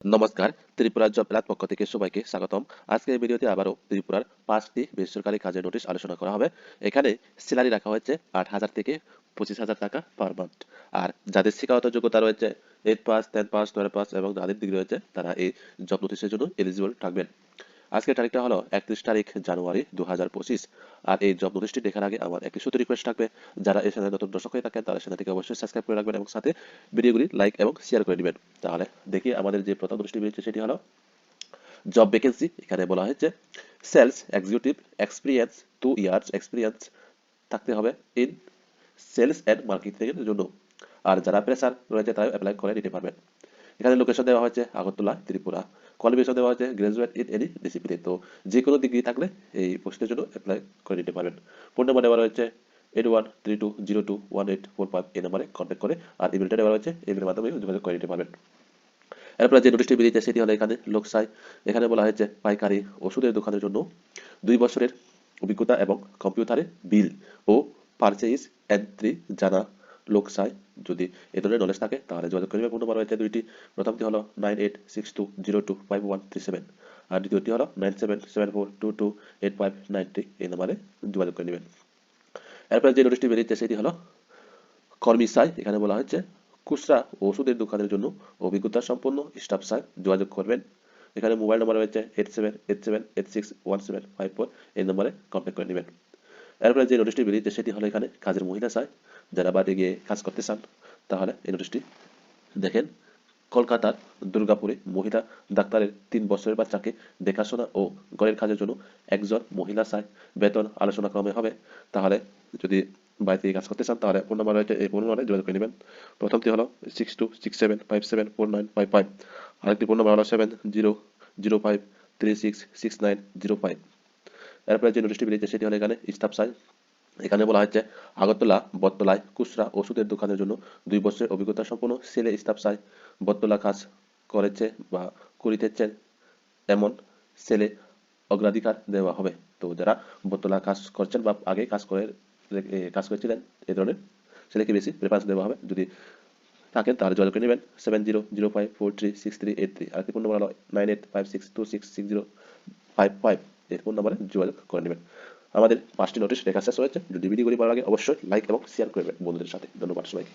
নমস্কার, ত্রিপুরা জব মেলার পক্ষ থেকে সবাইকে স্বাগতম। আজকের এই ভিডিওতে আবারও ত্রিপুরার ৫টি বেসরকারি কাজের নোটিশ আলোচনা করা হবে। এখানে স্যালারি রাখা হয়েছে ৮,০০০ থেকে ২৫,০০০ টাকা পার মান্থ। আর যাদের শিক্ষাগত যোগ্যতা রয়েছে 8 পাস, 10 পাস, 12 পাস এবং যাদের ডিগ্রি রয়েছে তারা এই জব নোটিশের জন্য এলিজিবল থাকবেন। আজকের তারিখটা হলো ৩১ তারিখ জানুয়ারি ২০২৫। আর এই জব নোটিশটি দেখার আগে আমার একটি ছোট রিকোয়েস্ট থাকবে, যারা এই চ্যানেলে নতুন দর্শক হয়ে থাকেন তারা চ্যানেলটিকে অবশ্যই সাবস্ক্রাইব করে রাখবেন এবং সাথে ভিডিওগুলি লাইক এবং শেয়ার করে দিবেন। তাহলে দেখি আমাদের যে প্রথম নোটিশটি বেরিয়েছে সেটি হলো জব ভ্যাকেন্সি। এখানে বলা হয়েছে sales executive experience 2 years experience থাকতে হবে ইন সেলস অ্যান্ড মার্কেটিং এর জন্য। আর যারা প্রেসার রয়েছে তারা অ্যাপ্লাই করে নিতে পারবেন। এখানে লোকেশন দেওয়া হয়েছে আগরতলা, ত্রিপুরা। কোয়ালিফিকেশন দেওয়া হয়েছে গ্রাজুয়েট ইন এনি ডিসিপ্লিনে। তো যে কোনো ডিগ্রি থাকলে এই পোস্টের জন্য অ্যাপ্লাই করে নিতে পারবেন। ফোন নাম্বার দেওয়া রয়েছে 8132021845 এই নাম্বারে কন্ট্যাক্ট করে, আর ইমেলটা দেওয়া রয়েছে, ইমেলের মাধ্যমে যোগাযোগ করে নিতে পারবেন। এরপরে যে নোটিশটি বেরিয়েছে সেটি হলো এখানে লোকসাই। এখানে বলা হয়েছে পাইকারি ওষুধের দোকানের জন্য 2 বছরের অভিজ্ঞতা এবং কম্পিউটারে বিল ও পারচেজ এন্ট্রি জানা লোকসাই। যদি এ ধরনের নলেজ থাকে তাহলে যোগাযোগ করবে। ফোন নম্বর রয়েছে দুইটি। প্রথমটি হলো 9862025137 আর দ্বিতীয়টি হলো 9774228593 এই নাম্বারে যোগাযোগ করে নেবেন। এরপরে যে নোটিশটি বেরিয়েছে সেটি হলো কর্মী চাই। এখানে বলা হচ্ছে খুচরা ও ওষুধের দোকানের জন্য অভিজ্ঞতা সম্পন্ন স্টাফ চাই, যোগাযোগ করবেন। এখানে মোবাইল নাম্বার রয়েছে 8787861754 এই নম্বরে কন্ট্যাক্ট করে নেবেন। এরপরে যে নোটিশটি বেরিয়েছে সেটি হলো এখানে কাজের মহিলা চাই, যারা বাড়ি গিয়ে কাজ করতে চান তাহলে এই নোটিশটি দেখেন। কলকাতার দুর্গাপুরে মহিলা ডাক্তারের 3 বছরের বাচ্চাকে দেখাশোনা ও ঘরের কাজের জন্য একজন মহিলা চাই। বেতন আলোচনা ক্রমে হবে। তাহলে যদি বাড়িতে কাজ করতে চান তাহলে ফোন নাম্বার রয়েছে, এই ফোন নাম্বারে যোগাযোগ করে নেবেন। প্রথমটি হলো 6267574955, আরেকটি ফোন নাম্বার হলো 7005366905। এরপরে যে নোটিশটি বেরিয়েছে সেটি হলো এখানে স্টাফ চাই। এখানে বলা হচ্ছে আগরতলা বটতলায় খুচরা ওষুধের দোকানের জন্য 2 বছরের অভিজ্ঞতা সম্পন্ন ছেলে স্টাফ চাই। বটতলা কাজ করেছে বা করিতেছেন এমন ছেলে অগ্রাধিকার দেওয়া হবে। তো যারা বটতলা কাজ করছেন বা আগে কাজ করেছিলেন এই ধরনের ছেলেকে বেশি প্রেফারেন্স দেওয়া হবে। যদি থাকেন তাহলে যোগাযোগ করে নেবেন 7005436383। আরেকটি ফোন নম্বর হলো 9856266055 এই ফোন নম্বরে যোগাযোগ করে নেবেন। আমাদের 5টি নোটিশ লেখা শেষ হয়েছে। যদি ভিডিওগুলি ভালো লাগে অবশ্যই লাইক এবং শেয়ার করবেন বন্ধুদের সাথে। ধন্যবাদ সবাইকে।